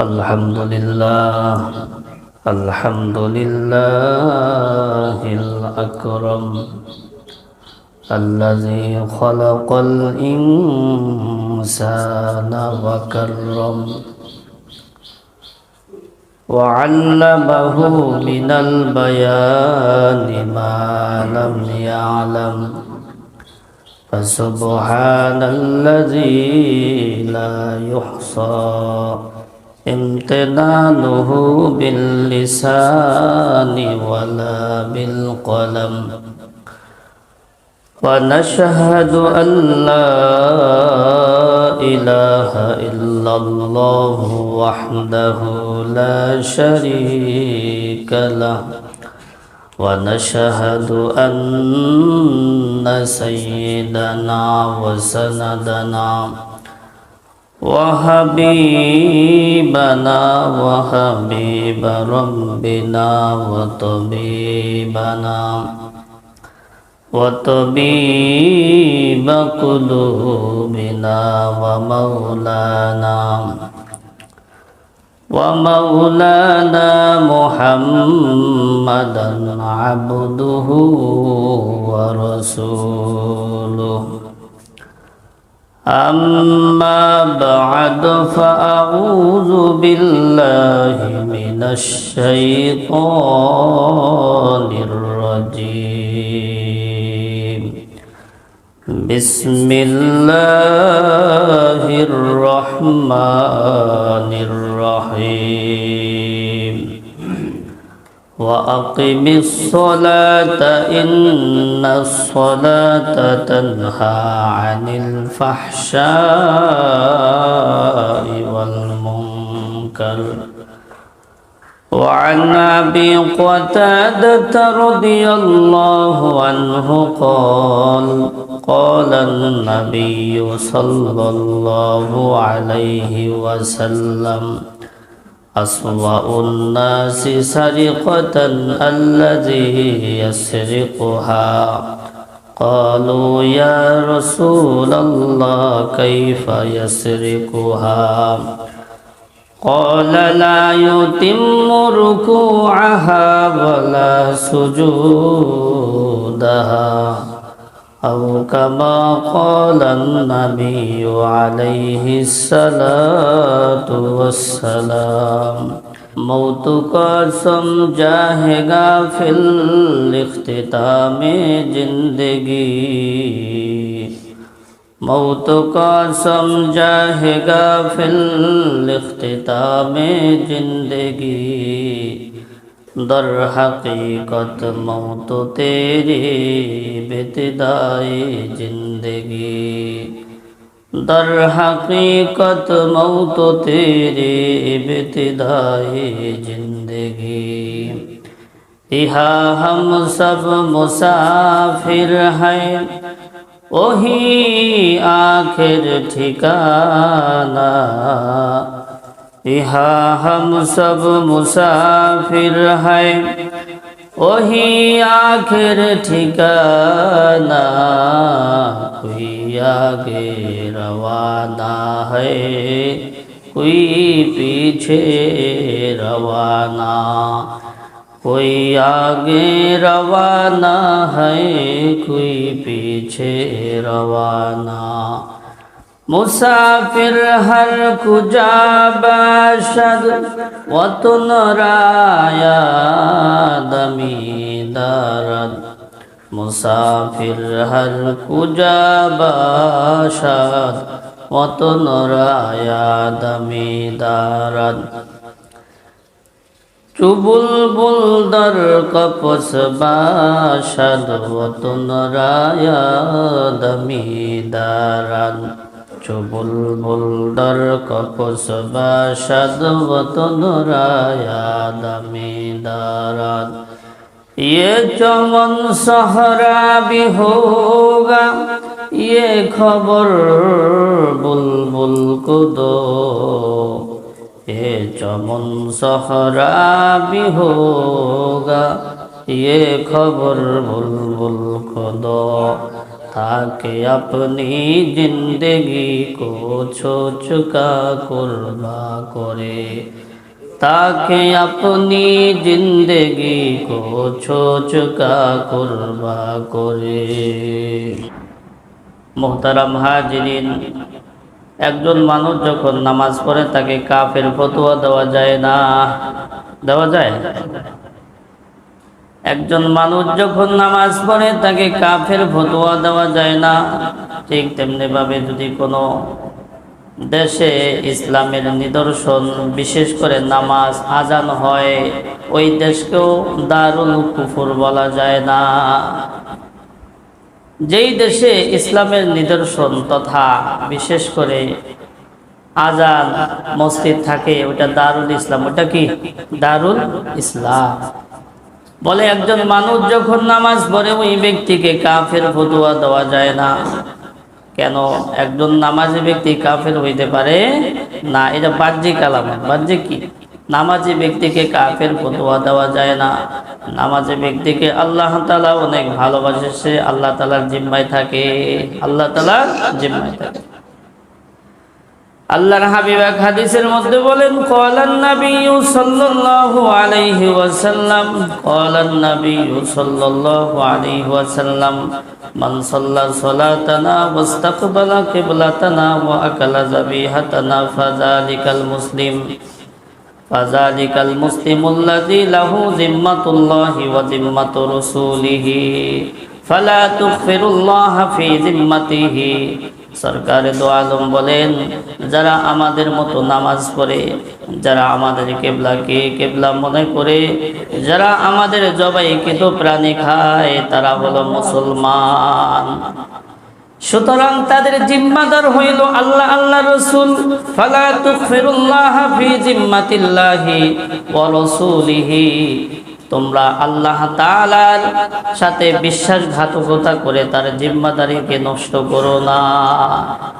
الحمد لله الحمد لله الأكرم الذي خلق الإنسان وكرم وعلمه من البيان ما لم يعلم فسبحان الذي لا يحصى امتنانه باللسان ولا بالقلم ونشهد أن لا إله إلا الله وحده لا شريك له ونشهد أن سيدنا وسندنا وحبيبنا وحبيب ربنا وطبيب قلوبنا ومولانا محمدا عبده ورسوله أما بعد فأعوذ بالله من الشيطان الرجيم بسم الله الرحمن الرحيم وأقم الصلاة إن الصلاة تنهى عن الفحشاء والمنكر وعن أبي قتادة رضي الله عنه قال النبي صلى الله عليه وسلم أسوأ الناس سرقة الذي يسرقها قالوا يا رسول الله كيف يسرقها قال لا يتم ركوعها ولا سجودها أو كما قال النبي عليه الصلاة والسلام موت قسم جاهگا فی الاختتام زندگی موت قسم جاهگا فی الاختتام زندگی در حقیقت موت تیری ابتدائی زندگی در حقیقت موت تیری ابتدائی زندگی یہاں ہم سب مسافر ہیں وہی آخر ٹھکانہ یہاں ہم سب مسافر ہیں وہی آخر ٹھکانہ کوئی آگے روانہ ہے کوئی پیچھے روانہ کوئی آگے روانہ ہے کوئی پیچھے روانہ مسافر ہر کجا باشد وطن رایا دمی دارد مسافر ہر کجا باشد وطن رایا دمی دارد چو بلبل در قفس باشد وطن رایا دمی دارد چو بلبل در قفس باشد وطن رایا دمی دارد یہ چمن صحرا بھی ہوگا یہ خبر بلبل کو دو یہ چمن صحرا بھی ہوگا یہ خبر بلبل کو دو ताकि अपनी जिंदगी को चुका कुर्बा करे, ताकि अपनी जिंदगी को चुका कुर्बा करे। मोहतरम हाजिरिन, একজন মানুষ যখন নামাজ পড়ে তাকে কাফের ফতোয়া দেওয়া যায় না, দেওয়া যায়? একজন মানুষ যখন নামাজ পড়ে তাকে কাফের ফতোয়া দেওয়া যায় না। ঠিক তেমনি ভাবে যদি কোনো দেশে ইসলামের নিদর্শন, বিশেষ করে নামাজ আজান হয়, ওই দেশকেও দারুল কুফর বলা যায় না। যেই দেশে ইসলামের নিদর্শন তথা বিশেষ করে আজান মসজিদ থাকে, ওটা দারুল ইসলাম। ওটা কি? দারুল ইসলাম। বলে একজন মানুষ যখন নামাজ পড়ে ওই ব্যক্তিকে কাফের ফতোয়া দেওয়া যায় না। কেন? একজন নামাজি ব্যক্তি কাফের হইতে পারে না, এটা বাহ্যিক আলামত। বাহ্যিক কি? নামাজি ব্যক্তিকে কাফের ফতোয়া দেওয়া যায় না। নামাজি ব্যক্তিকে আল্লাহ তাআলা অনেক ভালোবাসে, সে আল্লাহ তাআলার জিম্মায় থাকে, আল্লাহ তাআলার জিম্মায় থাকে। আল্লাহর হাবিব এক হাদিসের মধ্যে বলেন, ক্বালান নাবিয়্যু সাল্লাল্লাহু আলাইহি ওয়াসাল্লাম, ক্বালান নাবিয়্যু সাল্লাল্লাহু আলাইহি ওয়াসাল্লাম, মান সাল্লা সালাতানা ওয়াস্তাকবালা কিবলাতানা ওয়া আকালা যাবিহাতানা ফাযালিকাল মুসলিম, ফাযালিকাল মুসলিমুল্লাযী লাহু যিম্মাতুল্লাহি ওয়া যিম্মাতু রাসূলিহি ফালা তুগফিরুল্লাহা ফি যিম্মাতিহি। সরকারে দো আলম বলেন, যারা আমাদের মতো নামাজ পড়ে, যারা আমাদের কেবলাকে কেবলা মনে করে, যারা আমাদের জবাইকৃত প্রাণী খায়, তারা হলো মুসলমান। সুতরাং তাদের জিম্মাদার হইল আল্লাহ, আল্লাহ রসুল। ফালা তুগফিরুল্লাহা ফি জিম্মাতিল্লাহি ওয়া রাসূলিহি, তোমরা আল্লাহ তাআলার সাথে বিশ্বাসঘাতকতা করে তার জিম্মাদারিকে নষ্ট করো না।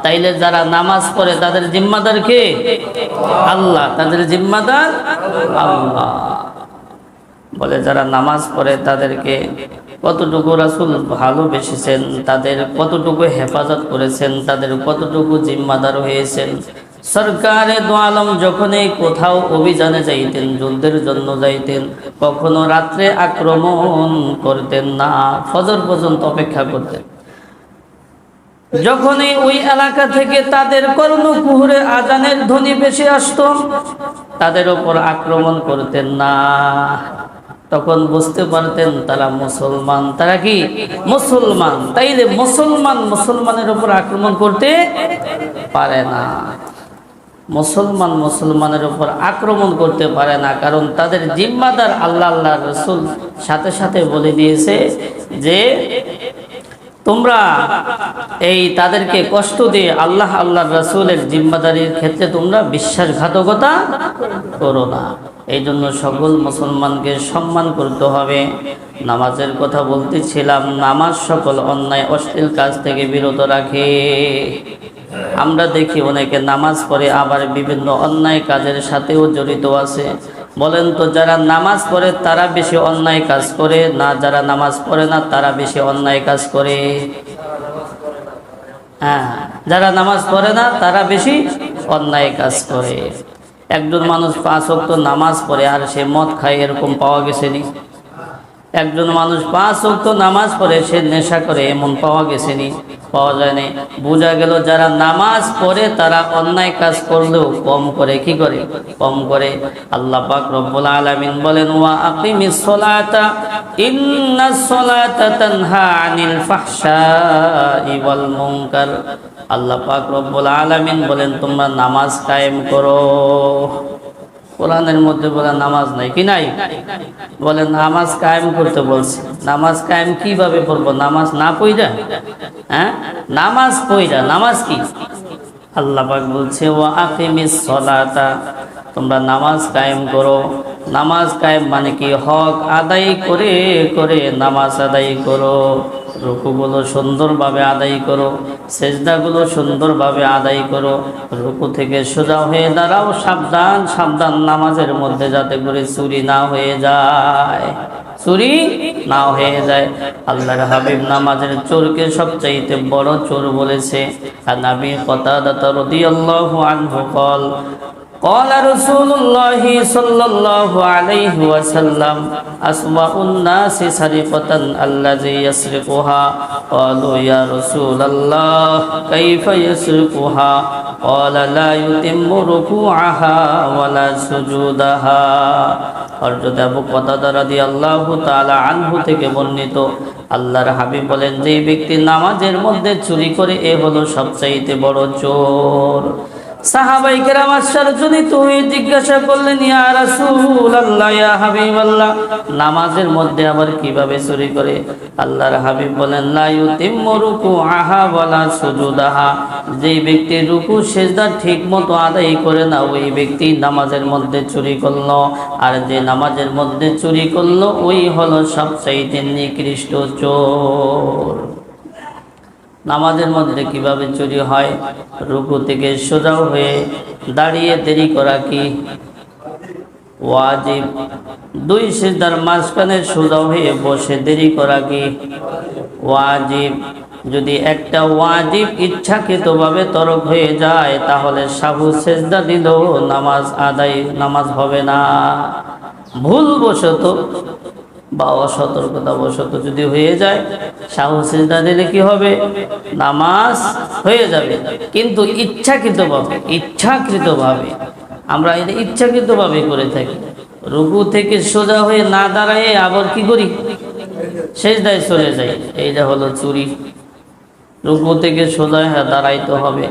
তাইলে যারা নামাজ পড়ে তাদের জিম্মাদার কে? আল্লাহ। তাদের জিম্মাদার আল্লাহ। বলে যারা নামাজ পড়ে তাদেরকে কতটুকু রাসূল ভালোবেসেছেন, তাদের কতটুকু হেফাজত করেছেন, তাদের কতটুকু জিম্মাদার হয়েছেন। সরকারে দো আলম যখনই কোথাও অভিযানে যাইতেন, যুদ্ধের জন্য যাইতেন, কখনো রাত্রে আক্রমণ করতেন না, ফজর পর্যন্ত অপেক্ষা করতেন। যখনই ওই এলাকা থেকে তাদের কর্ণকুহরে আজানের ধ্বনি ভেসে আসত, তাদের উপর আক্রমণ করতেন না। তখন বুঝতে পারতেন তারা মুসলমান। তারা কি? মুসলমান। তাইলে মুসলমান মুসলমানের উপর আক্রমণ করতে পারে না। মুসলমান মুসলমানের উপর আক্রমণ করতে পারে না, কারণ তাদের জিম্মাদার আল্লাহ, আল্লাহ রসুল সাথে সাথে বলে দিয়েছে যে তোমরা এই তাদেরকে কষ্ট দিয়ে আল্লাহ, আল্লাহ রসুলের জিম্মাদারির ক্ষেত্রে তোমরা বিশ্বাসঘাতকতা করো না। এই জন্য সকল মুসলমানকে সম্মান করতে হবে। নামাজের কথা বলতেছিলাম, নামাজ সকল অন্যায় অশ্লীল কাজ থেকে বিরত রাখে। আমরা দেখি অনেকে নামাজ পড়ে আবার বিভিন্ন অন্যায় কাজের সাথেও জড়িত আছে। বলেন তো, যারা নামাজ পড়ে তারা বেশি অন্যায় কাজ করে না যারা নামাজ পড়ে না তারা বেশি অন্যায় কাজ করে? হ্যাঁ, যারা নামাজ পড়ে না তারা বেশি অন্যায় কাজ করে। একজন মানুষ 5 ওয়াক্ত নামাজ পড়ে আর সে মদ খায়, এরকম পাওয়া গেছে নি? একজন মানুষ 5 ওয়াক্ত নামাজ পড়ে সে নেশা করে, এমন পাওয়া গেছে নি? পাওয়া যায় না। বোঝা গেল যারা নামাজ পড়ে তারা অন্যায় কাজ করলেও কম করে। কি করে? কম করে। আল্লাহ পাক রব্বুল আলামিন বলেন, ওয়া আকিমিস সালাতা ইন্নাস সালাতা তানহা আনিল ফাহশাই ওয়াল মুনকার। আল্লাহ পাক রব্বুল আলামিন বলেন তোমরা নামাজ কায়েম করো। কোরআনের মধ্যে বলে নামাজ নাই, কি নাই? বলে নামাজ কায়েম করতে বলছে। নামাজ কায়েম কিভাবে পড়বো? নামাজ না পইরা? হ্যাঁ, নামাজ পইরা। নামাজ কি? আল্লাহ পাক বলছে ওয়া আকিমিস সালাতা, তোমরা নামাজ কায়েম করো। নামাজ কায়েম মানে কি? হক আদায় করে করে নামাজ আদায় করো। রুকুগুলো সুন্দরভাবে আদায় করো, সেজদাগুলো সুন্দরভাবে আদায় করো। রুকু থেকে সোজা হয়ে দাঁড়াও, সাবধান সাবধান নামাজের মধ্যে যাতে করে চুরি না হয়ে যায়, চুরি না হয়ে যায়। আল্লাহর হাবিব নামাজের চোরকে সবচাইতে বড় চোর বলেছে। আর নবী কতাদা রাদিয়াল্লাহু আনহু قال قال رسول الله صلى الله عليه وسلم أسوأ الناس سرقة الذي يسرقها قالوا يا رسول الله كيف يسرقها قال لا يتم ركوعها ولا سجودها। হযরত আবু কাতাদা রাদিয়াল্লাহু তাআলা আনহু থেকে বর্ণিত, আল্লাহর হাবিব বলেন, যে ব্যক্তি নামাজের মধ্যে চুরি করে এ হলো সবচাইতে বড় চোর। সাহাবায়ে কেরাম আশ্চর্যজনিত হয়ে জিজ্ঞাসা করলেন, ইয়া রাসূলুল্লাহ, ইয়া হাবিবাল্লাহ, নামাজের মধ্যে আবার কিভাবে চুরি করে? আল্লাহর হাবিব বলেন, লা ইউতিম্মু রুকুআহা ওয়ালা সুজুদাহা, যে ব্যক্তি রুকু সিজদা ঠিকমতো আদায় করে না ওই ব্যক্তি নামাজের মধ্যে চুরি করলো। আর যে নামাজের মধ্যে চুরি করলো ওই হলো সবচাইতে নিকৃষ্ট চোর। নামাজের মধ্যে কিভাবে চুরি হয়? রুকু থেকে সোজা হয়ে দাঁড়িয়ে দেরি করা কি ওয়াজিব? দুই সিজদার মাঝখানে সোজা হয়ে বসে দেরি করা কি ওয়াজিব? যদি একটা ওয়াজিব ইচ্ছাকৃতভাবে তরক হয়ে যায় তাহলে সাহু সিজদা দিলেও নামাজ হবে না। ভুলবশত বা অসতর্কতা বশত যদি হয়ে যায়, সাহু সিজদা দিলে কি হবে? নামাজ হয়ে যাবে। কিন্তু ইচ্ছাকৃতভাবে আমরা এটা ইচ্ছাকৃতভাবে করে থাকি। রুকু থেকে সোজা হয়ে না দাঁড়ায় আবার কি করি? সিজদায় চলে যাই। এইটা হলো চুরি। রুকু থেকে সোজা হয়ে দাঁড়াইতে হবে,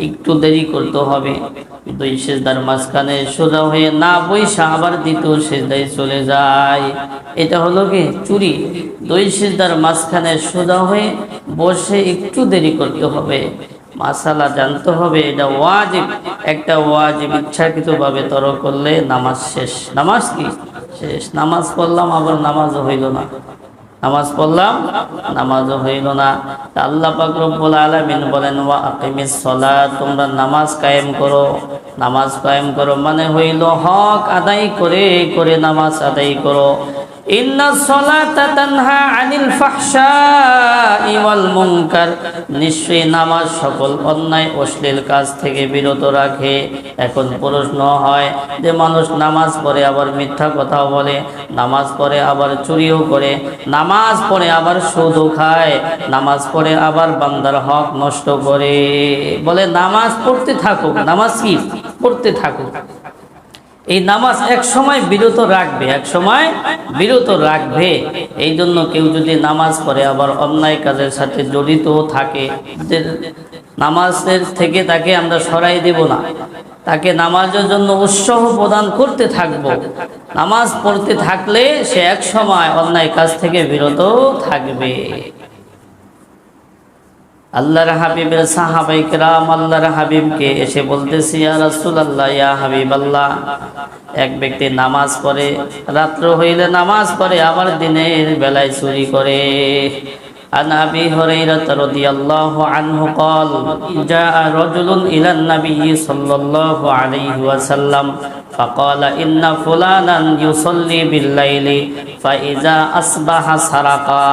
একটু দেরি করতে হবে। দুই সিজদার মাঝখানে সোজা হয়ে না বইসা আবার দ্বিতীয় সিজদায় চলে যায়, এটা হলো কি? চুরি। দুই সিজদার মাঝখানে সোজা হয়ে বসে একটু দেরি করতে হবে। মাসালা জানতে হবে, এটা ওয়াজিব। একটা ওয়াজিব ইচ্ছাকৃতভাবে তরক করলে নামাজ শেষ। নামাজ কি শেষ? নামাজ পড়লাম আবার নামাজও হইল না, নামাজ পড়লাম নামাজও হইল না। আল্লাহ পাক রব্বুল আলামিন বলেন, ওয়া আকিমিস সালাত, তোমরা নামাজ কায়েম করো। নামাজ কায়েম করো মানে হইল হক আদায় করে করে নামাজ আদায় করো। ইন্নাস সালাতা তানহা আনিল ফাহশাই ওয়াল মুনকার, নিশ্চয়ই নামাজ সকল অন্যায় অশ্লীল কাজ থেকে বিরত রাখে। এখন প্রশ্ন হয় যে মানুষ নামাজ পড়ে আবার মিথ্যা কথাও বলে, নামাজ পড়ে আবার চুরিও করে, নামাজ পড়ে আবার সুদও খায়, নামাজ পড়ে আবার বান্দার হক নষ্ট করে। বলে নামাজ পড়তে থাকুক। নামাজ কি? পড়তে থাকুক। এই নামাজ এক সময় বিরত রাখবে, এক সময় বিরত রাখবে। এই জন্য কেউ যদি নামাজ পড়ে আবার অন্যায় কাজের সাথে জড়িত থাকে, নামাজের থেকে তাকে আমরা সরাই দেব না, তাকে নামাজের জন্য উৎসাহ প্রদান করতে থাকব। নামাজ পড়তে থাকলে সে এক সময় অন্যায় কাজ থেকে বিরত থাকবে। আল্লাহর হাবিবের সাহাবায়ে কেরাম আল্লাহর হাবিবকে এসে বলতেছি, ইয়া রাসূলুল্লাহ, ইয়া হাবিবাল্লাহ, এক ব্যক্তি নামাজ পড়ে, রাত্র হইলে নামাজ পড়ে, আবার দিনের বেলায় চুরি করে। عن أبي هريرة رضي الله عنه قال جاء رجل إلى النبي صلى الله عليه وسلم فقال إن فلانا يصلي بالليل فإذا أصبح سرقا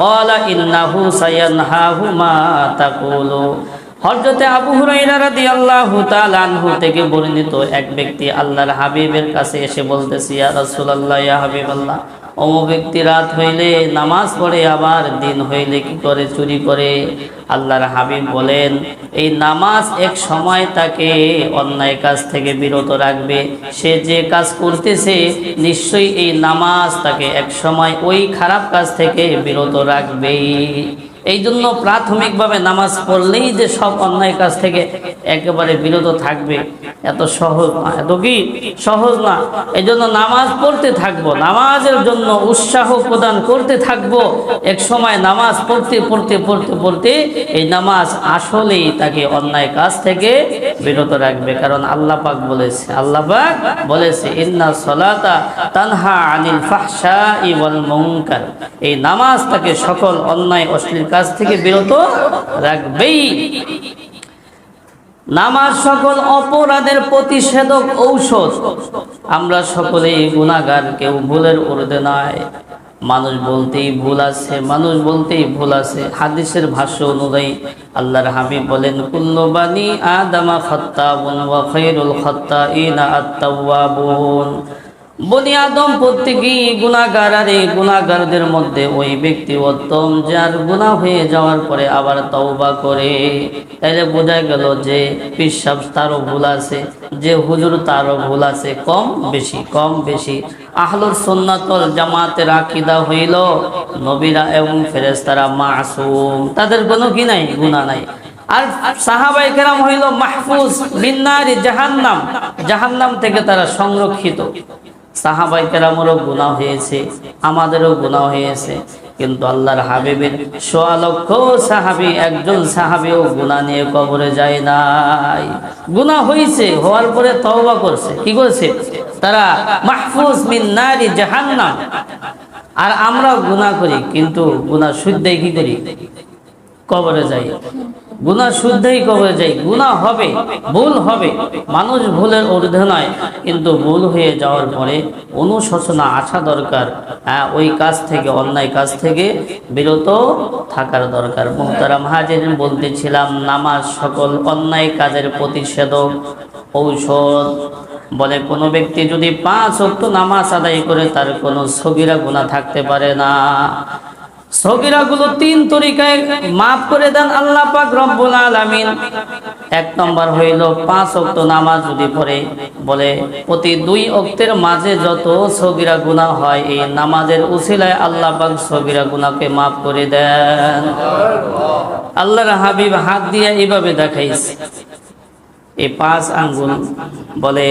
قال إنه سينهاه ما تقول। হযরত আবু হুরায়রা রাদিয়াল্লাহু তাআলা আনহু থেকে বর্ণিত, এক ব্যক্তি আল্লাহর হাবিবের কাছে এসে বলতেছে, ইয়া রাসূলুল্লাহ, ইয়া হাবিবাল্লাহ, অমুক ব্যক্তি রাত হইলে নামাজ পড়ে আবার দিন হইলে কি করে? চুরি করে। আল্লাহর হাবিব বলেন, এই নামাজ এক সময় তাকে অন্যায় কাজ থেকে বিরত রাখবে। সে যে কাজ করতেছে নিশ্চয়ই এই নামাজ তাকে এক সময় ওই খারাপ কাজ থেকে বিরত রাখবে। এই জন্য প্রাথমিকভাবে নামাজ পড়লেই যে সব অন্যায় কাজ থেকে একেবারে বিরত থাকবে এত সহজ না, এত কি সহজ না। এই জন্য নামাজ পড়তে থাকবো, নামাজের জন্য উৎসাহ প্রদান করতে থাকবো। এক সময় নামাজ পড়তে পড়তে পড়তে পড়তে এই নামাজ আসলেই তাকে অন্যায় কাজ থেকে বিরত রাখবে। কারণ আল্লাহ পাক বলেছে, আল্লাহ পাক বলেছে ইন্না সলাতা তানহা আনিল ফাহশাই ওয়াল মুনকার, এই নামাজ তাকে সকল অন্যায় অশ্লীল কাজ থেকে বিরত রাখবেই। নামাজ সকল অপরাধের প্রতিষেধক ঔষধ। আমরা সকলেই গুনাহগার, কেউ ভুলের ঊর্ধ্বে নয়। মানুষ বলতেই ভুল আছে, মানুষ বলতেই ভুল আছে। হাদিসের ভাষ্য অনুযায়ী আল্লাহর হাবিব বলেন কুল্লু বানি আদামা খাত্তাবুন ওয়া খায়রুল খাত্তাইনা আত-তাওয়াবুন। বনি আদম প্রত্যেকেই গুনাহগার, আর এই গুনাহগারদের মধ্যে ওই ব্যক্তি উত্তম যার গুনাহ হয়ে যাওয়ার পরে আবার তওবা করে। তাইলে বোঝা গেল যে পীর সাহেব তারও ভুল আছে, যে হুজুর তারও ভুল আছে, কম বেশি কম বেশি। আহলুস সুন্নাত ওয়াল জামাতের আকীদা হইল নবীরা এবং ফেরেশতারা মাসুম, তাদের কোনো কি নাই, গুনাহ নাই। আর সাহাবায়ে কেরাম হইল মাহফুজ মিন নারি জাহান্নাম, জাহান্নাম থেকে তারা সংরক্ষিত। সাহাবায়ে কেরামেরও গুনাহ হয়েছে, আমাদেরও গুনাহ হয়েছে, কিন্তু আল্লাহর হাবিবের সোয়া লক্ষ সাহাবী একজন সাহাবীও গুনাহ নিয়ে কবরে যায় নাই। গুনাহ হয়েছে, হওয়ার পরে তওবা করছে। কি করেছে তারা? মাহফুজ মিন নারি জাহান্নাম। আর আমরাও গুনাহ করি, কিন্তু গুনাহ শুদ্ধই কি করি? কবরে যাই। গুনাহ শুদ্ধই কবরে যাই। গুনাহ হবে, ভুল হবে, মানুষ ভুলের ঊর্ধ্বে নয়, কিন্তু ভুল হয়ে যাওয়ার পরে অনুশোচনা আসা দরকার। ওই কাজ থেকে, অন্যায় কাজ থেকে বিরত থাকার দরকার। মুহতারাম হাজিরিন, বলতেছিলাম নামাজ সকল অন্যায় কাজের প্রতিষেধক ঔষধ। বলে কোনো ব্যক্তি যদি 5 ওয়াক্ত নামাজ আদায় করে তার কোনো সগীরা গুনাহ থাকতে পারে না। সগীরাগুলো 3 তরিকায় মাফ করে দেন আল্লাহ পাক রব্বুল আলামিন। 1 নম্বর হইল 5 ওয়াক্ত নামাজ যদি পড়ে, বলে প্রতি 2 ওয়াক্তের মাঝে যত সগীরা গুনাহ হয় এই নামাজের উসিলায় আল্লাহ পাক সগীরা গুনাহকে মাফ করে দেন। আল্লাহর হাবিব হাত দিয়ে এইভাবে দেখাইছে, এই 5 আঙ্গুল, বলে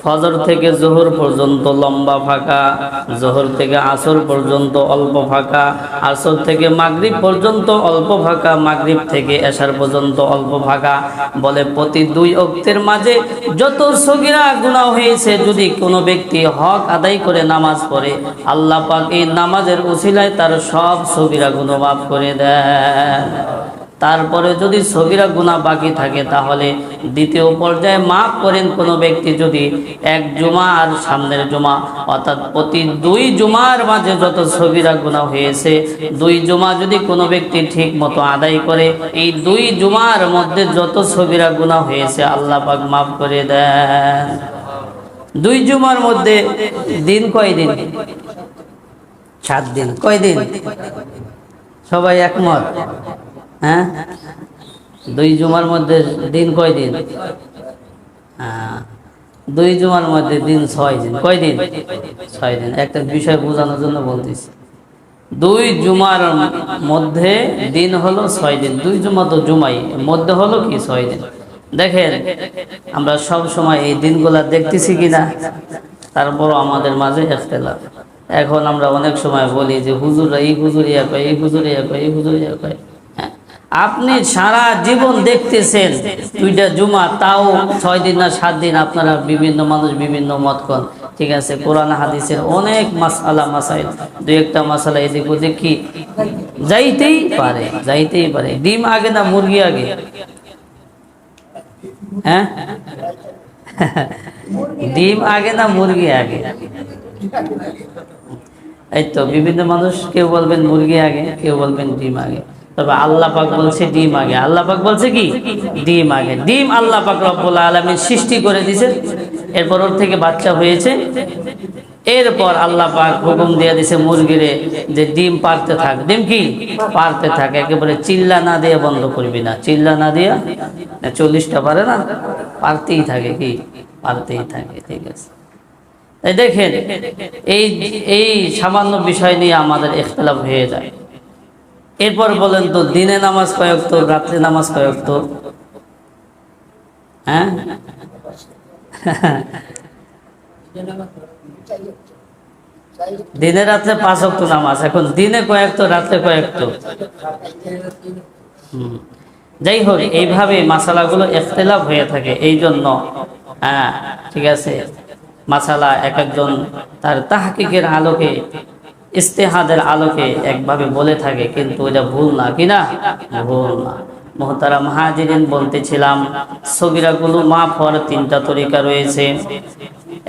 ফজর থেকে জোহর পর্যন্ত লম্বা ফাঁকা, জোহর থেকে আসর পর্যন্ত অল্প ফাঁকা, আসর থেকে মাগরিব পর্যন্ত অল্প ফাঁকা, মাগরিব থেকে এশার পর্যন্ত অল্প ফাঁকা। বলে প্রতি 2 ওয়াক্তের মাঝে যত সগীরা গুনাহ হয়েছে যদি কোনো ব্যক্তি হক আদায় করে নামাজ পড়ে, আল্লাহ পাক এই নামাজের উসিলায় তার সব সগীরা গুনাহ মাফ করে দেন। তারপরে যদি সগীরা গুনাহ বাকি থাকে তাহলে দ্বিতীয় পর্যায়ে মাফ করেন কোনো ব্যক্তি যদি 1 জুমা আর সামনের জুমা, অর্থাৎ প্রতি 2 জুমার মাঝে যত সগীরা গুনাহ হয়েছে 2 জুমা যদি কোনো ব্যক্তি ঠিক মতো আদায় করে, এই 2 জুমার মধ্যে যত সগীরা গুনাহ হয়েছে আল্লাহ পাক মাফ করে দেন। 2 জুমার মধ্যে দিন কয় দিন? 7 দিন। কয় দিন? সবাই একমত? হ্যাঁ, 2 জুমার মধ্যে দিন কয় দিন? 2 জুমার মধ্যে দিন 6 দিন। কয় দিন? 6 দিন। একটা বিষয় বোঝানোর জন্য বলতেছি, 2 জুমার মধ্যে দিন হলো 6 দিন। 2 জুমা তো জুমাই, মধ্যে হলো কি 6 দিন। দেখেন আমরা সব সময় এই দিনগুলা দেখতেছি কিনা, তারপর আমাদের মাঝে ইখতিলাফ। এখন আমরা অনেক সময় বলি যে হুজুররা এই হুজুরিয়া কয়, এই হুজুরিয়া কয়, এই হুজুরিয়া কয়। আপনি সারা জীবন দেখতেছেন 2টা জুমা, তাও 6 দিন না 7 দিন। আপনারা বিভিন্ন মানুষ বিভিন্ন মত করেন, ঠিক আছে। কোরআন হাদিসের অনেক মাসআলা মাসাইল, 2-1টা মাসালা এদিক ওদিক কি যাইতেই পারে, যাইতেই পারে। ডিম আগে না মুরগি আগে? হ্যাঁ, ডিম আগে না মুরগি আগে? এই তো বিভিন্ন মানুষ, কেউ বলবেন মুরগি আগে, কেউ বলবেন ডিম আগে। তবে আল্লাহ পাক বলছে ডিম আগে। আল্লাহ পাক বলছে কি? ডিম আগে। ডিম আল্লাহ পাক রব্বুল আলামিন সৃষ্টি করে দিয়েছে, এরপর ওর থেকে বাচ্চা হয়েছে। এরপর আল্লাহ পাক হুকুম দিয়ে দিয়েছে মুরগিরে যে ডিম পারতে থাক। ডিম কি? পারতে থাক। একেবারে চিল্লা না দিয়ে বন্ধ করবি না, চিল্লা না দিয়া। 40টা পারে না, পারতেই থাকে, কি পারতেই থাকে, ঠিক আছে। এই দেখেন এই সামান্য বিষয় নিয়ে আমাদের ইখতিলাফ হয়ে যায়। এরপর বলেন তো দিনে নামাজ কয় ওয়াক্ত, রাত্রে নামাজ কয় ওয়াক্ত? হ্যাঁ, দিনে রাত্রে 5 ওয়াক্ত নামাজ। এখন দিনে কয় ওয়াক্ত, রাত্রে কয় ওয়াক্ত? যাই হোক, এইভাবে মাসালাগুলো ইখতিলাফ হয়ে থাকে। এই জন্য হ্যাঁ, ঠিক আছে, মাসালা এক একজন তার তাহকিকের আলোকে, ইস্তেহাদের আলোকে একভাবে বলে থাকে, কিন্তু এটা ভুল না, কি না? ভুল না। মুহতারাম হাজিরিন, বলতেছিলাম সগীরাগুলো মাফ হওয়ার 3টা তরিকা রয়েছে।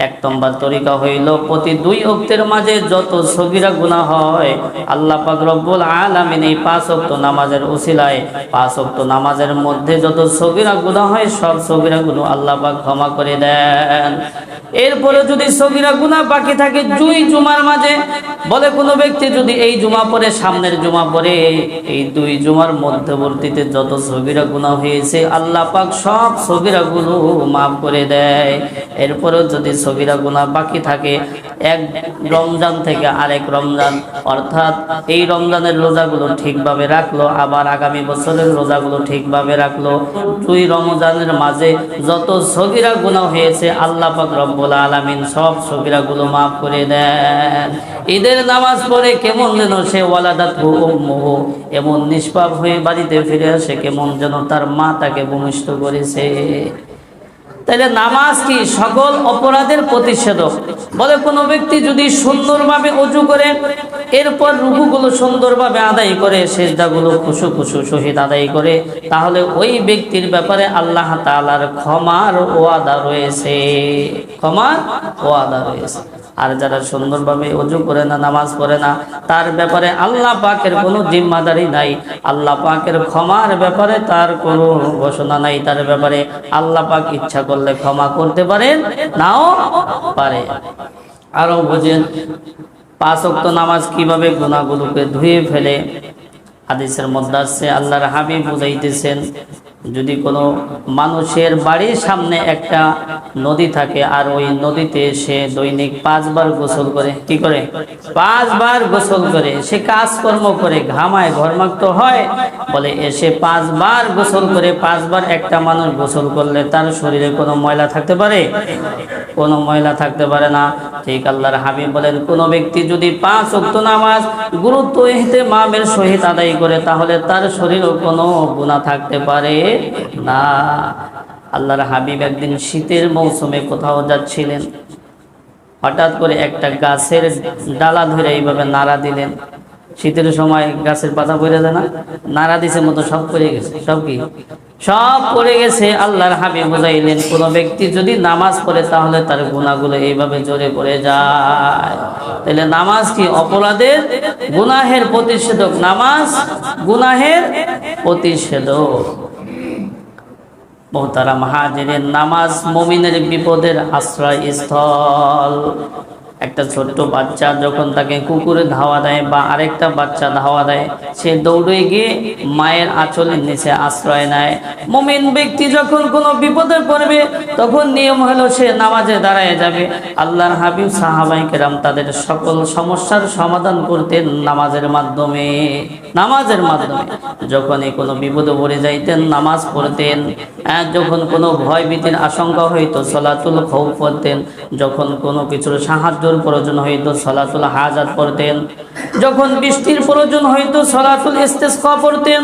1 নম্বর তরিকা হইল, প্রতি 2 ওয়াক্তের মাঝে যত সগীরা গুনাহ হয় আল্লাহ পাক রব্বুল আলামিন এই 5 ওয়াক্ত নামাজের উসিলায় 5 ওয়াক্ত নামাজের মধ্যে যত সগীরা গুনাহ হয় সব সগীরা গুনাহ আল্লাহ পাক ক্ষমা করে দেন। এরপরে যদি সগীরা গুনাহ বাকি থাকে 2 জুমার মাঝে, বলে কোনো ব্যক্তি যদি এই জুমা পরে সামনের জুমা পরে, এই 2 জুমার মধ্যবর্তীতে যত সগীরা গুনাহ হয়েছে আল্লাহ পাক সব সগীরা গুনাহ মাফ করে দেয়। এরপরেও যদি সগীরা গুনাহ বাকি থাকে, এক রমজান থেকে আরেক রমজান, অর্থাৎ এই রমজানের রোজাগুলো ঠিকভাবে রাখলো, আবার আগামী বছরের রোজাগুলো ঠিকভাবে রাখলো, 2 রমজানের মাঝে যত সগীরা গুনাহ হয়েছে আল্লাহ পাক রব্বুল আলামিন সব সগীরাগুলো মাফ করে দেন। ঈদের নামাজ পড়ে কেমন যেন সে ওয়ালাদাতহু উম্মুহু, এমন নিষ্পাপ হয়ে বাড়িতে ফিরে আসে কেমন যেন তার মা তাকে ভূমিষ্ঠ করেছে। তাহলে নামাজ কি সকল অপরাধের প্রতিষেধক। বলে কোনো ব্যক্তি যদি সুন্দরভাবে ওযু করে, এরপর রুকুগুলো সুন্দরভাবে আদায় করে, সিজদাগুলো খুশু সহিত আদায় করে, তাহলে ওই ব্যক্তির ব্যাপারে আল্লাহ তাআলার ক্ষমার ওয়াদা রয়েছে, ক্ষমার ওয়াদা রয়েছে। আর যারা সুন্দরভাবে ওযু করে না, নামাজ পড়ে না, তার ব্যাপারে আল্লাহ পাকের কোনো জিম্মাদারি নাই। আল্লাহ পাকের ক্ষমার ব্যাপারে তার কোনো ঘোষণা নাই। তার ব্যাপারে আল্লাহ পাক ইচ্ছা করলে ক্ষমা করতে পারেন, নাও পারে। আরো বুঝেন 5 ওয়াক্ত নামাজ কিভাবে গুনাহগুলোকে ধুয়ে ফেলে। হাদিসের মধ্যে আছে, আল্লাহর হাবিব বুঝাইতেছেন, যদি কোনো মানুষের বাড়ির সামনে একটা নদী থাকে আর ওই নদীতে সে দৈনিক 5 বার গোসল করে, কি করে? 5 বার গোসল করে, সে কাজকর্ম করে, ঘামায়, ঘর্মাক্ত হয়, বলে এসে 5 বার গোসল করে, 5 বার একটা মানুষ গোসল করলে তার শরীরে কোনো ময়লা থাকতে পারে? কোনো ময়লা থাকতে পারে না। ঠিক আল্লাহর হাবিব বলেন, কোনো ব্যক্তি যদি 5 ওয়াক্ত নামাজ গুরুত্ব ইহতিমামের সহিত আদায় করে, তাহলে তার শরীরেও কোনো গুনাহ থাকতে পারে না। আল্লাহর হাবিব একদিন শীতের মৌসুমে কোথাও যাচ্ছিলেন, হঠাৎ করে একটা গাছের ডালা ধরে এইভাবে নাড়া দিলেন। শীতের সময় গাছের পাতা পড়ে যায় না, নাড়া দিছে মতো সব পড়ে গেছে। সব কি? সব পড়ে গেছে। আল্লাহর হাবিব বুঝাইলেন, কোন ব্যক্তি যদি নামাজ পড়ে তাহলে তার গুনাহগুলো এইভাবে জোরে পড়ে যায়। তাহলে নামাজ কি? অপরাধের, গুনাহের প্রতিষেধক। নামাজ গুনাহের প্রতিষেধক। মুহতারাম হাজিরিন, নামাজ মুমিনের বিপদের আশ্রয়স্থল। একটা ছোট্ট বাচ্চা যখন তাকে কুকুরে ধাওয়া দেয় বা আরেকটা বাচ্চা ধাওয়া দেয়, সে দৌড়ে গিয়ে মায়ের আঁচলের নিচে আশ্রয় নেয়। মুমিন ব্যক্তি যখন কোনো বিপদে পড়বে তখন নিয়ম হলো সে নামাজে দাঁড়ায় যাবে। আল্লাহর হাবিব সাহাবায়ে কেরাম তাদের সকল সমস্যার সমাধান করতেন নামাজের মাধ্যমে। নামাজের মাধ্যমে যখনই কোনো বিপদে পড়ে যাইতেন নামাজ পড়তেন। যখন কোনো ভয় ভীতির আশঙ্কা হইতো সলাতুল খৌফ পড়তেন। যখন কোনো কিছুর সাহায্যের প্রয়োজন হইতো সলাতুল হাজাত পড়তেন। যখন বৃষ্টির প্রয়োজন হইতো সলাতুল ইস্তিসকা পড়তেন।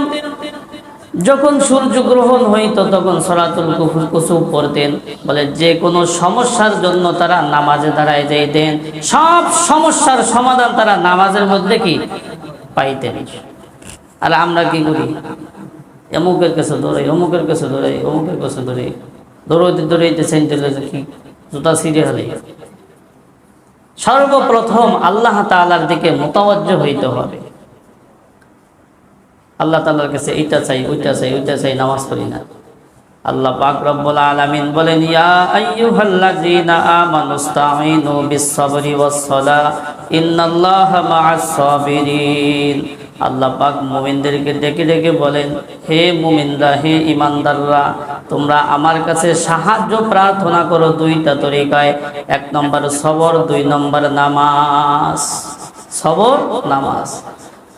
যখন সূর্য গ্রহণ হইতো তখন সলাতুল কুসুফ পড়তেন। বলে যে কোনো সমস্যার জন্য তারা নামাজে দাঁড়ায় যাইতেন। সব সমস্যার সমাধান তারা নামাজের মধ্যে কি পাইতেন। আর আমরা কি করি? অমুকের কাছে দৌড়াই, অমুকের কাছে দৌড়াই, অমুকের কাছে দৌড়াই, দৌড়াইতে দৌড়াইতে সেন্টারে কি জুতা ছিঁড়ে হলে। সর্বপ্রথম আল্লাহ তাআলার দিকে মুতাওয়াজ্জহ হইতে হবে। আল্লাহ তাআলার কাছে এইটা চাই, ওইটা চাই, ওইটা চাই, নামাজ পড়ি না। আল্লাহ পাক রব্বুল আলামিন বলেন, ইয়া আইয়ুহাল্লাযীনা আমানুস্তাঈনু বিস-সাবরি ওয়াস-সালাহ ইন্নাল্লাহা মা'আস-সাবিরিন। আল্লাহ পাক মুমিনদেরকে ডেকে ডেকে বলেন, হে মুমিনরা, হে ঈমানদাররা, তোমরা আমার কাছে সাহায্য প্রার্থনা করো 2টা তরিকায়। 1 নম্বর সবর, 2 নম্বর নামাজ। সবর, নামাজ।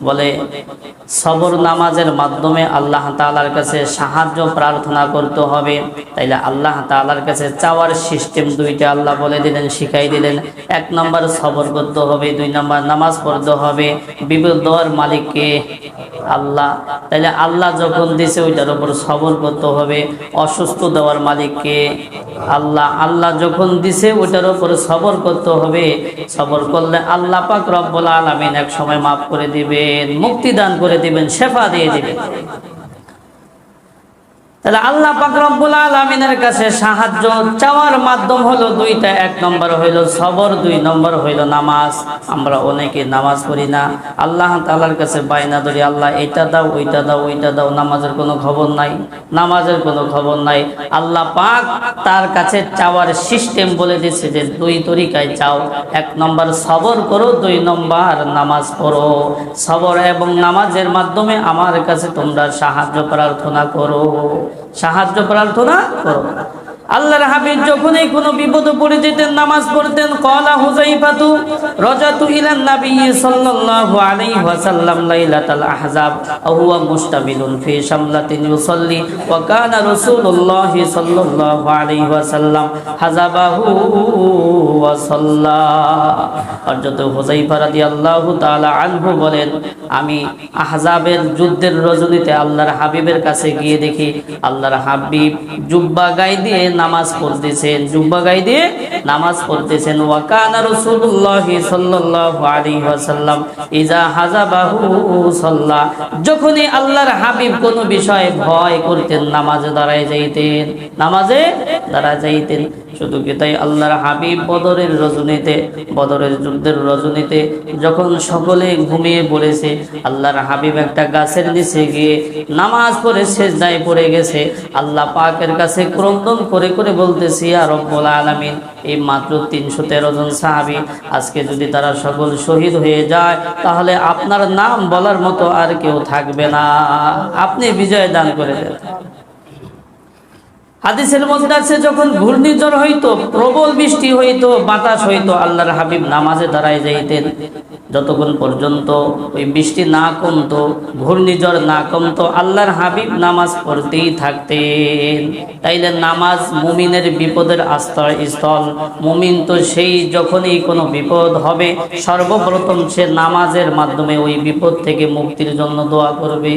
বলে সবর নামাজের মাধ্যমে আল্লাহ তাআলার কাছে সাহায্য প্রার্থনা করতে হবে। তাইলে আল্লাহ তাআলার কাছে চাওয়ার সিস্টেম দুইটা আল্লাহ বলে দিলেন, শিখাই দিলেন। 1 নম্বর সবর করতে হবে, 2 নম্বর নামাজ পড়তে হবে। বিপদ দেওয়ার মালিককে আল্লাহ, তাইলে আল্লাহ যখন দিছে ওইটার উপর সবর করতে হবে। অসুস্থ দেওয়ার মালিককে আল্লাহ, আল্লাহ যখন দিছে ওইটার উপর সবর করতে হবে। সবর করলে আল্লাহ পাক রব্বুল আলামিন এক সময় মাফ করে দিবেন, মুক্তি দান করে দিবেন, শেফা দিয়ে দিবেন। তাহলে আল্লাহ পাক রব্বুল আলামিনের কাছে সাহায্য চাওয়ার মাধ্যম হলো দুইটা। 1 নম্বর হইল সবর, 2 নম্বর হইল নামাজ। আমরা অনেকে নামাজ পড়ি না, আল্লাহ তাআলার কাছে বায়না ধরি, আল্লাহ এটা দাও, ওইটা দাও, ওইটা দাও। নামাজের কোনো খবর নাই, নামাজের কোনো খবর নাই। আল্লাহ পাক তার কাছে চাওয়ার সিস্টেম বলে দিয়েছে যে 2 তরিকায় চাও। 1 নম্বর সবর করো, 2 নম্বর নামাজ পড়ো। সবর এবং নামাজের মাধ্যমে আমার কাছে তোমরা সাহায্য প্রার্থনা করো, সাহায্য প্রার্থনা করো। আল্লাহর হাবিব যখনই কোনো বিপদে পড়ে যেতেন নামাজ পড়তেন। ক্বালা হুযাইফাতু রাজাতু ইলান নবী সাল্লাল্লাহু আলাইহি ওয়াসাল্লাম লাইলাতাল আহজাব ওয়া হুয়া মুস্তামিলুন ফি শামলাতিন ইউসাল্লি ওয়া কানা রাসূলুল্লাহ সাল্লাল্লাহু আলাইহি ওয়াসাল্লাম হাযাবাহু ওয়া সাল্লা। হযরত হুযাইফা রাদিয়াল্লাহু তাআলা আনহু বলেন, আমি আহজাবের যুদ্ধের রজনীতে আল্লাহর হাবিবের কাছে গিয়ে দেখি আল্লাহর হাবিব জুব্বা গায়ে দিয়ে নামাজ পড়তেছেন, জুব্বা গায়ে দিয়ে নামাজ পড়তেছেন। ওয়া কানা রাসূলুল্লাহ সাল্লাল্লাহু আলাইহি ওয়াসাল্লাম ইজা হাযাবাহু সাল্লা, যখনই আল্লাহর হাবিব কোনো বিষয়ে ভয় করতেন নামাজে দাঁড়ায় যাইতেন, নামাজে দাঁড়ায় যাইতেন। শুধু কি তাই, আল্লাহর হাবিব বদরের রজনীতে, বদরের যুদ্ধের রজনীতে যখন সকলে ঘুমিয়ে পড়েছে, আল্লাহর হাবিব একটা গাছের নিচে গিয়ে নামাজ পড়ে সিজদায় পড়ে গেছে। আল্লাহ পাকের কাছে ক্রন্দন করে করে বলতেছি, ইয়া রব্বুল আলামিন, এই মাত্র 313 জন সাহাবী, আজকে যদি তারা সকল শহীদ হয়ে যায় তাহলে আপনার নাম বলার মতো আর কেউ থাকবে না, আপনি বিজয় দান করে দেন। হাদিসের মধ্যে আছে যখন ঘূর্ণিঝড় হইতো, প্রবল বৃষ্টি হইতো, বাতাস হইতো, আল্লাহর হাবিব নামাজে দাঁড়ায় যাইতেন। যতক্ষণ পর্যন্ত ওই বৃষ্টি না কমতো, ঘূর্ণিঝড় না কমতো, আল্লাহর হাবিব নামাজ পড়তেই থাকতেন। তাইলে নামাজ মুমিনের বিপদের আশ্রয়স্থল। মুমিন তো সেই যখনই কোনো বিপদ হবে সর্বপ্রথম সে নামাজের মাধ্যমে ওই বিপদ থেকে মুক্তির জন্য দোয়া করবে,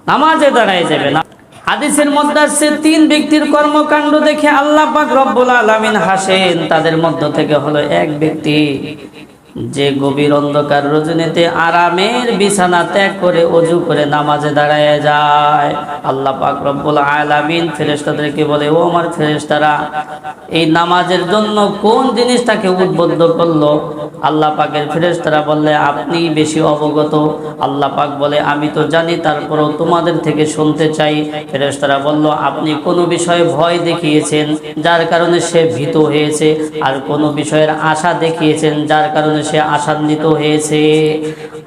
নামাজে দাঁড়ায় যাবে না। হাদিসের মধ্যে আছে 3 ব্যক্তির কর্মকাণ্ড দেখে আল্লাহ পাক রব্বুল আলামিন হাসেন। তাদের মধ্য থেকে হলো 1 ব্যক্তি যে গভীর অন্ধকার রজনীতে আরামের বিছানা ত্যাগ করে ওযু করে নামাজে দাঁড়ায় যায়। আল্লাহ পাক রব্বুল আলামিন ফেরেশতাদেরকে বলে, ও আমার ফেরেশতারা, এই নামাজের জন্য কোন জিনিস তাকে উদ্বুদ্ধ করলো? আল্লাহ পাকের ফেরেশতারা বললে, আপনি বেশি অবগত। আল্লাহ পাক বলে, আমি তো জানি, তারপরও তোমাদের থেকে শুনতে চাই। ফেরেশতারা বলল, আপনি কোনো বিষয়ে ভয় দেখিয়েছেন যার কারণে সে ভীত হয়েছে, আর কোনো বিষয়ের আশা দেখিয়েছেন যার কারণে সে আশান্বিত হয়েছে।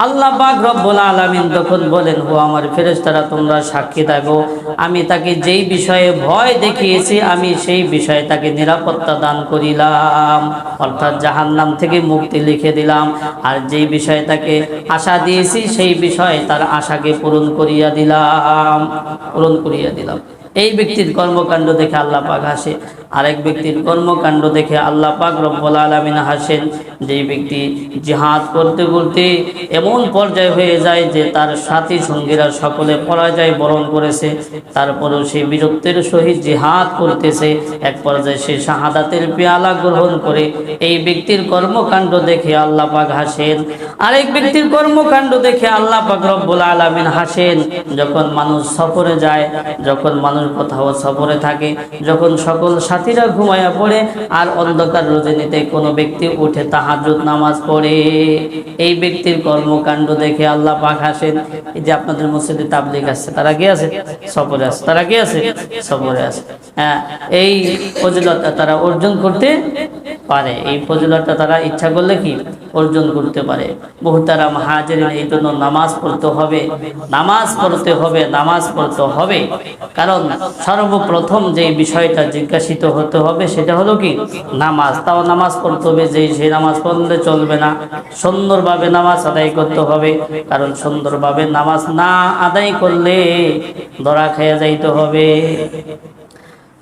আল্লাহ পাক রব্বুল আলামিন তখন বলেন, ও আমার ফেরেশতারা, তোমরা সাক্ষী থাকো, আমি তাকে যেই বিষয়ে ভয় দেখিয়েছি আমি সেই বিষয়ে তাকে নিরাপত্তা দান করিলাম, অর্থাৎ জাহান্নাম থেকে মুক্তি লিখে দিলাম। আর যেই বিষয়ে তাকে আশা দিয়েছি সেই বিষয়ে তার আশাকে পূরণ করিয়া দিলাম, পূরণ করিয়া দিলাম। এই ব্যক্তির কর্মকাণ্ড দেখে আল্লাহ পাক হাসে। আরেক ব্যক্তির কর্মকাণ্ড দেখে আল্লাহ পাক রব্বুল আলামিন হাসেন। যেই ব্যক্তি জিহাদ করতে করতে এমন পর্যায়ে হয়ে যায় যে তার সাথী সঙ্গীরা সকলে পরাজয় বরণ করেছে, তারপরেও সে বীরত্বের সহিত জিহাদ করতেছে, এক পর্যায়ে সে শাহাদাতের পেয়ালা গ্রহণ করে। এই ব্যক্তির কর্মকাণ্ড দেখে আল্লাহ পাক হাসেন। আরেক ব্যক্তির কর্মকাণ্ড দেখে আল্লাহ পাক রব্বুল আলামিন হাসেন। যখন মানুষ সফরে যায়, যখন মানুষ কোথাও সফরে থাকে, যখন সকল সাথীরা ঘুমায়া পড়ে আর অন্ধকার রজনীতে কোনো ব্যক্তি উঠে তাহাজ্জুদ নামাজ পড়ে, এই ব্যক্তির কর্মকাণ্ড দেখে আল্লাহ পাক হাসেন। এই যে আপনাদের মসজিদে তাবলীগ আছে, তারা কি আছে? সফরে আছে। তারা কি আছে? সফরে আছে। হ্যাঁ, এই ফজিলত তারা অর্জন করতে পারে, এই ফজিলতটা তারা ইচ্ছা করলে কি অর্জন করতে পারে। মুহতারাম হাজিরিন, এই জন্য নামাজ পড়তে হবে, নামাজ পড়তে হবে, নামাজ পড়তে হবে। কারণ সর্বপ্রথম যে বিষয়টা জিজ্ঞাসিত হতে হবে সেটা হলো কি নামাজ। তাও নামাজ পড়তে হবে, যে সেই নামাজ পড়লে চলবে না, সুন্দরভাবে নামাজ আদায় করতে হবে। কারণ সুন্দরভাবে নামাজ না আদায় করলে ধরা খেয়ে যাইতে হবে।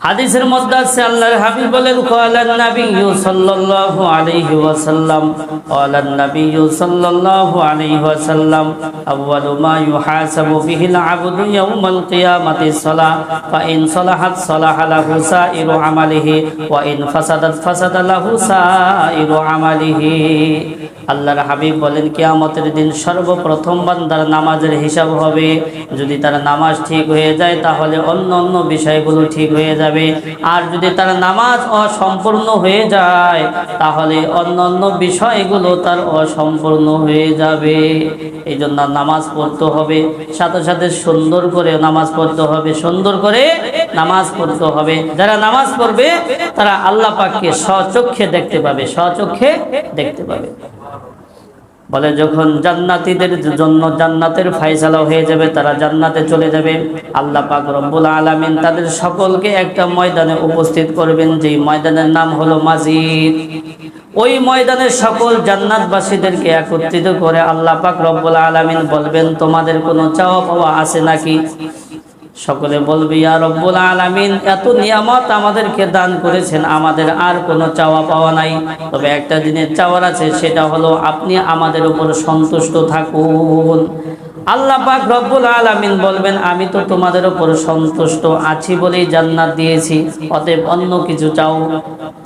হাদিসের মধ্যে আছে, আল্লাহর হাবিব বলেন, ক্বালান নাবিয়্যু সাল্লাল্লাহু আলাইহি ওয়াসাল্লাম, ক্বালান নাবিয়্যু সাল্লাল্লাহু আলাইহি ওয়াসাল্লাম, আউয়ালু মা ইউহাসাবু বিহিল আবদু ইয়াউমাল কিয়ামাতিস সালাহ, ফা ইন সালাহাত সালাহা লাহু সাইরু আমালিহি, ওয়া ইন ফাসাদাত ফাসাদা লাহু সাইরু আমালিহি। আল্লাহর হাবিব বলেন, কিয়ামতের দিন সর্বপ্রথম বান্দার নামাজের হিসাব হবে। যদি তার নামাজ ঠিক হয়ে যায় তাহলে অন্য অন্য বিষয়গুলো ঠিক হয়ে যাবে। আর যদি তার নামাজ অসম্পূর্ণ হয়ে যায় তাহলে অন্য অন্য বিষয়গুলো তার অসম্পূর্ণ হয়ে যাবে। এই জন্য নামাজ পড়তে হবে, সাথে সাথে সুন্দর করে নামাজ পড়তে হবে, সুন্দর করে নামাজ পড়তে হবে। যারা নামাজ পড়বে তারা আল্লাহ পাককে স্বচক্ষে দেখতে পাবে, স্বচক্ষে দেখতে পাবে। বলে যখন জান্নাতীদের জন্য জান্নাতের ফায়সালা হয়ে যাবে, তারা জান্নাতে চলে যাবে, আল্লাহ পাক রব্বুল আলামিন তাদের সকলকে একটা ময়দানে উপস্থিত করবেন, যেই ময়দানের নাম হলো মাজিদ। ওই ময়দানে সকল জান্নাতবাসীদেরকে একত্রিত করে আল্লাহ পাক রব্বুল আলামিন বলবেন, তোমাদের কোনো চাওয়া পাওয়া আছে নাকি? সকলে বলবে, ইয়া রব্বুল আলামিন, এত নিয়ামত আমাদেরকে দান করেছেন, আমাদের আর কোনো চাওয়া পাওয়া নাই। তবে একটা জিনিস চাওয়ার আছে, সেটা হলো আপনি আমাদের উপর সন্তুষ্ট থাকুন। আল্লাহ পাক রব্বুল আলামিন বলবেন, আমি তো তোমাদের উপর সন্তুষ্ট আছি বলেই জান্নাত দিয়েছি, অতএব অন্য কিছু চাও।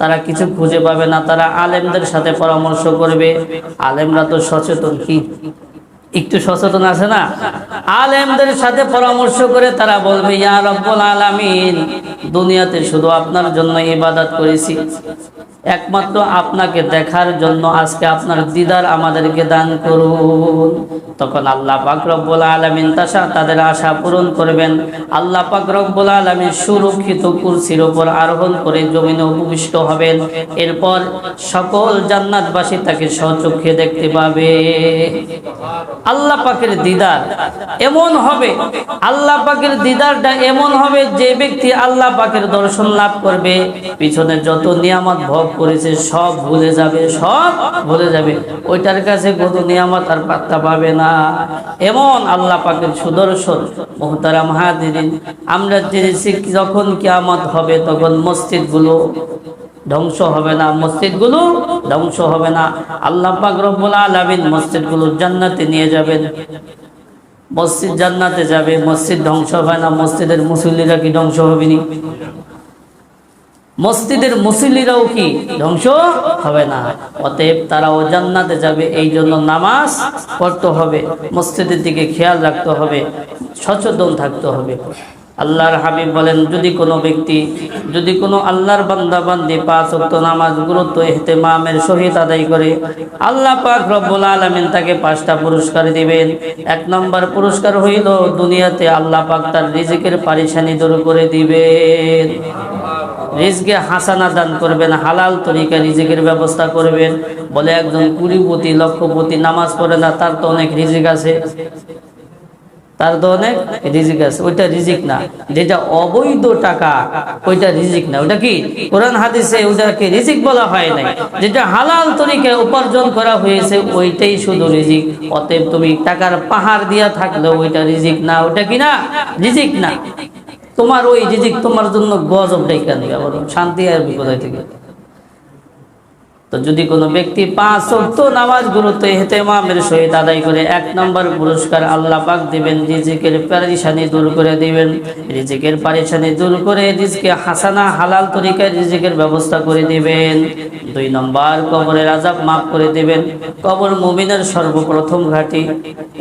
তারা কিছু খুঁজে পাবে না, তারা আলেমদের সাথে পরামর্শ করবে। আলেমরা তো সচেতন, কি একটু সচেতন আছে না? আলেমদের সাথে পরামর্শ করে তারা বলবে, ইয়া রব্বুল আলামিন, দুনিয়াতে শুধু আপনার জন্য ইবাদত করেছি, একমাত্র আপনাকে দেখার জন্য আজকে আপনার দিদার আমাদেরকে দান করুন। তখন আল্লাহ পাক রব্বুল আলামিন তাদের আশা পূরণ করবেন। আল্লাহ পাক রব্বুল আলামিন সুরক্ষিত কুরসির উপর আরোহণ করে জমিনে উপবিষ্ট হবেন। এরপর সকল জান্নাতবাসী তাকে স্বচক্ষে দেখতে পাবে। আল্লাহ পাকের দিদার এমন হবে, আল্লাহ পাকের দিদারটা এমন হবে, যে ব্যক্তি আল্লাহ পাকের দর্শন লাভ করবে পিছনে যত নিয়ামত ভোগ করেছে সব ভুলে যাবে, সব ভুলে যাবে। ওইটার কাছে কত নিয়ামত আর পাত্তা পাবে না। এমন আল্লাহ পাকের সুদর্শন। মুহতারাম হাজিরিন, আমরা জেনেছি যখন কিয়ামত হবে তখন মসজিদগুলো ধ্বংস হবে না, মসজিদগুলো ধ্বংস হবে না। আল্লাহ পাক রব্বুল আলামিন মসজিদগুলো জান্নাতে নিয়ে যাবেন। মসজিদ জান্নাতে যাবে, মসজিদ ধ্বংস হবে না। মসজিদের মুসল্লিরা কি ধ্বংস হবে না? মসজিদের মুসল্লিরাও কি ধ্বংস হবে না। অতএব তারাও জান্নাতে যাবে। এই জন্য নামাজ পড়তে হবে, মসজিদের দিকে খেয়াল রাখতে হবে, সচেতন থাকতে হবে। আল্লাহর হাবিব বলেন, যদি কোনো আল্লাহর বান্দা বান্দি 5 ওয়াক্ত নামাজ গুরুত্ব ইহতিমামের সহিত আদায় করে, আল্লাহ পাক রব্বুল আলামিন তাকে 5টা পুরস্কার দিবেন। 1 নম্বর পুরস্কার হইল, দুনিয়াতে আল্লাহ পাক তার রিজিকের পারিশানি দূর করে দিবেন, রিজকে হাসানা দান করবেন, হালাল তরিকায় রিজিকের ব্যবস্থা করবেন। বলে একজন কোটিপতি লক্ষপতি নামাজ পড়ে না, তার তো অনেক রিজিক আছে, তার তো অনেক রিজিক আছে। ওইটা রিজিক না। যেটা অবৈধ টাকা ওইটা রিজিক না। ওটা কি? কোরআন হাদিসে ওটাকে রিজিক বলা হয় নাই। যেটা হালাল তরিকায় উপার্জন করা হয়েছে ওইটাই শুধু রিজিক। অতএব তুমি টাকার পাহাড় দিয়া থাকলে ওইটা রিজিক না। ওটা কি না? রিজিক না। তোমার ওই রিজিক তোমার জন্য গজব ডেকে আনবে, আবার শান্তি আর বিপদ থেকে। তো যদি কোনো ব্যক্তি 5 ওয়াক্ত নামাজ গুরুত্ব ইহতিমামের সহিত আদায় করে, 1 নম্বর পুরস্কার আল্লাহ পাক দিবেন, রিজিকের পারিশানি দূর করে দিবেন। রিজিকের পারিশানি দূর করে রিজকে হাসানা হালাল তরিকায় রিজিকের ব্যবস্থা করে দিবেন। 2 নম্বর কবরের আযাব মাফ করে দিবেন। কবর মুমিনের সর্বপ্রথম ঘাঁটি।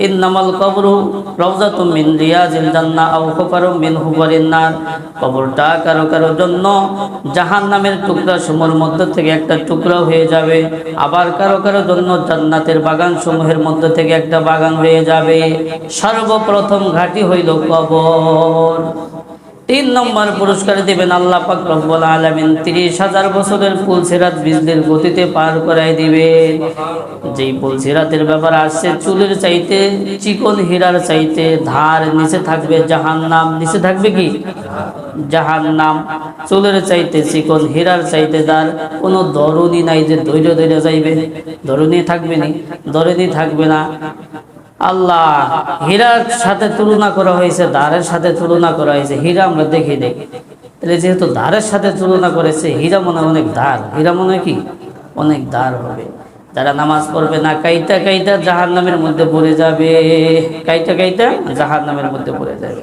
ইন্নামাল কবরু রাউযাতুম মিন রিয়াজিল জান্নাহ আও হুফারুম মিন হুফারিন নার। কবরটা কারো কারো জন্য জাহান্নামের টুকরা সমূহের মধ্যে থেকে একটা টুকরা হয়ে যাবে, আবার কারো কারো জন্য জান্নাতের বাগান সমূহের মধ্যে থেকে একটা বাগান হয়ে যাবে। সর্বপ্রথম ঘাঁটি হইল কবর। তিন নম্বর পুরস্কার দিবেন আল্লাহ পাক রব্বুল আলামিন 30,000 বছরের পুলসিরাত বিজলির গতিতে পার করাই দিবেন। যেই পুলসিরাতের ব্যাপার আসছে, চুলের চাইতে চিকন হীরার চাইতে ধার নিচে থাকবে জাহান্নাম। নিচে থাকবে কি? জাহান্নাম। চুলের চাইতে চিকন হীরার চাইতে ধার। কোনো দরুনি নাই যে ধৈর্য ধৈর্য যাইবে। দরুনি থাকবে না, দরুনি থাকবে না। আল্লাহ হীরার সাথে তুলনা করা হয়েছে, ধারের সাথে তুলনা করা হয়েছে। হীরা আমরা দেখি নেই, তাহলে যেহেতু ধারের সাথে তুলনা করেছে, হীরা মনে অনেক ধার, হীরা মনে কি অনেক ধার হবে। যারা নামাজ পড়বে না কাইটা কাইটা জাহান্নামের মধ্যে পড়ে যাবে, কাইটা কাইটা জাহান্নামের মধ্যে পড়ে যাবে।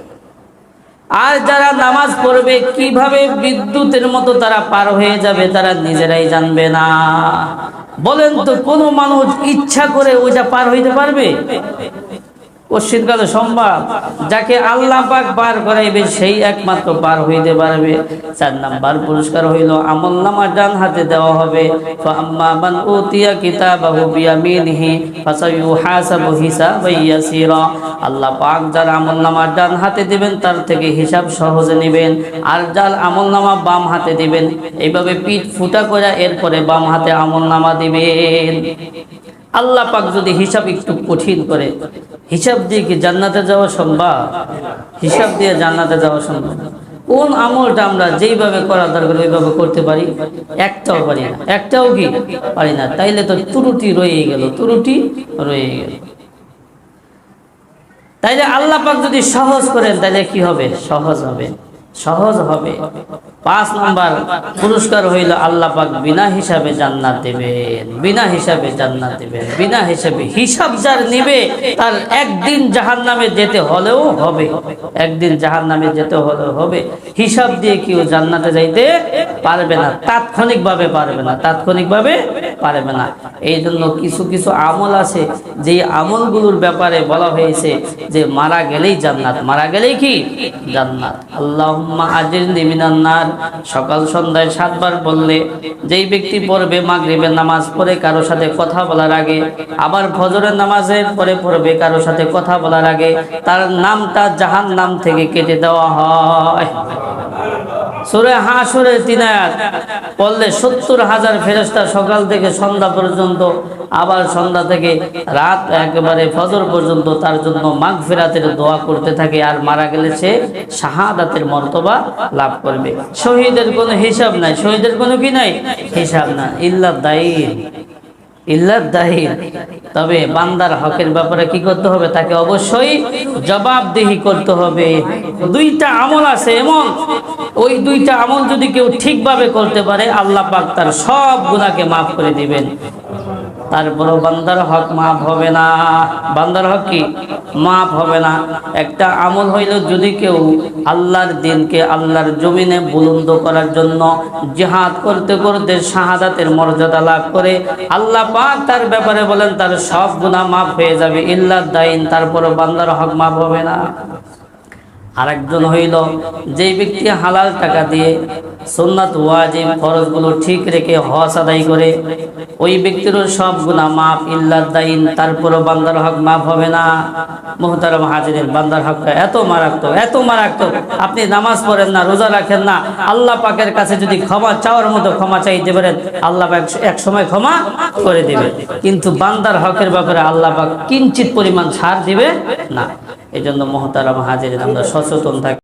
আর যারা নামাজ পড়বে কিভাবে বিদ্যুতের মতো তারা পার হয়ে যাবে তারা নিজেরাই জানবে না। বলেন তো কোন মানুষ ইচ্ছা করে ওইটা পার হইতে পারবে? কশিনকালে সম্ভব? যাকে আল্লাহ পাক পার করাইবে সেই একমাত্র পার হইতে পারবে। 4 নাম্বার পুরস্কার হইল আমলনামা ডান হাতে দেওয়া হবে। ফাম্মা মান উতিয়া কিতাবাহু বিয়ামিনিহি ফাসায়ুহাসাবু হিসাবান ইয়াসীরা। আল্লাহ পাক যার আমলনামা ডান হাতে দিবেন তার থেকে হিসাব সহজে নেবেন, আর যার আমলনামা বাম হাতে দিবেন এইভাবে পিঠ ফুটা করে এরপরে বাম হাতে আমলনামা দিবেন। আল্লাহ পাক যদি হিসাব একটু কঠিন করে, হিসাব দিয়ে কি জান্নাতে যাওয়া সম্ভব? হিসাব দিয়ে জান্নাতে যাওয়া সম্ভব? কোন আমলটা আমরা যেইভাবে করা দরকার ওইভাবে করতে পারি? একটাও পারি না, একটাও কি পারি না। তাইলে তো ত্রুটি রয়ে গেল, ত্রুটি রয়ে গেল। তাইলে আল্লাহ পাক যদি সহজ করেন তাহলে কি হবে? সহজ হবে, সহজ হবে। 5 নাম্বার পুরস্কার হইল আল্লাহ পাক বিনা হিসাবে জান্নাত দেবেন, বিনা হিসাবে জান্নাত দেবেন। বিনা হিসাবে হিসাব যার নিবে তার একদিন জাহান্নামে যেতে হলেও হবে, একদিন জাহান্নামে যেতে হলেও হবে। হিসাব দিয়ে কেউ জান্নাতে যাইতে পারবে না, তাৎক্ষণিকভাবে পারবে না, তাৎক্ষণিকভাবে পারবে না। এই জন্য কিছু কিছু আমল আছে যে আমলগুলোর ব্যাপারে বলা হয়েছে যে মারা গেলেই জান্নাত, মারা গেলেই কি জান্নাত। আল্লাহুম্মা আজিরনি মিনান নার সকাল সন্ধ্যায় 7 বার বললে, যেই ব্যক্তি পড়বে মাগরিবের নামাজ পড়ে কারো সাথে কথা বলার আগে, আবার ফজরের নামাজের পরে পড়বে কারো সাথে কথা বলার আগে, তার নামটা জাহান্নাম থেকে কেটে দেওয়া হয়। সূরা হাশরের 3 আয়াত পড়লে 70,000 ফেরেশতা সকাল থেকে সন্ধ্যা পর্যন্ত, আবার সন্ধ্যা থেকে রাত একেবারে ফজর পর্যন্ত তার জন্য মাগফিরাতের দোয়া করতে থাকে। আর মারা গেলে সে শাহাদাতের মর্তবা লাভ করবে। শহীদের কোনো হিসাব নাই, শহীদের কোনো কি নাই? হিসাব না। ইল্লা দাইন, ইল্লা দাইন। তবে বান্দার হকের ব্যাপারে কি করতে হবে? তাকে অবশ্যই জবাবদিহি করতে হবে। 2টা আমল আছে এমন, ওই 2টা আমল যদি কেউ ঠিকভাবে করতে পারে আল্লাহ পাক তার সব গুনাহকে মাফ করে দিবেন। তারপরও বান্দার হক মাফ হবে না, বান্দার হক কি মাফ হবে না। একটা আমল হইল যদি কেউ আল্লাহর দ্বীনকে আল্লাহর জমিনে বুলন্দ করার জন্য জিহাদ করতে করতে শাহাদাতের মর্যাদা লাভ করে, আল্লাহ পাক তার ব্যাপারে বলেন তার সব গুনাহ মাফ হয়ে যাবে ইল্লা দাইন। তারপরও বান্দার হক মাফ হবে না। আরেকজন হইল যেই ব্যক্তি হালাল টাকা দিয়ে সুন্নাত ওয়াজিব ফরজগুলো ঠিক রেখে হজ আদায় করে, ওই ব্যক্তিরও সব গুনাহ মাফ ইল্লা দাইন। তারপরও বান্দার হক মাফ হবে না। মুহতারাম হাজিরিন, বান্দার হকটা এত মারাত্মক, এত মারাত্মক। আপনি নামাজ পড়েন না, রোজা রাখেন না, আল্লাহ পাকের কাছে যদি ক্ষমা চাওয়ার মতো ক্ষমা চাইতে পারেন আল্লাহ পাক এক সময় ক্ষমা করে দেবে, কিন্তু বান্দার হকের ব্যাপারে আল্লাহ পাক কিঞ্চিত পরিমাণ ছাড় দিবে না। এই জন্য মুহতারাম হাজিরিন আমরা সচেতন থাকি।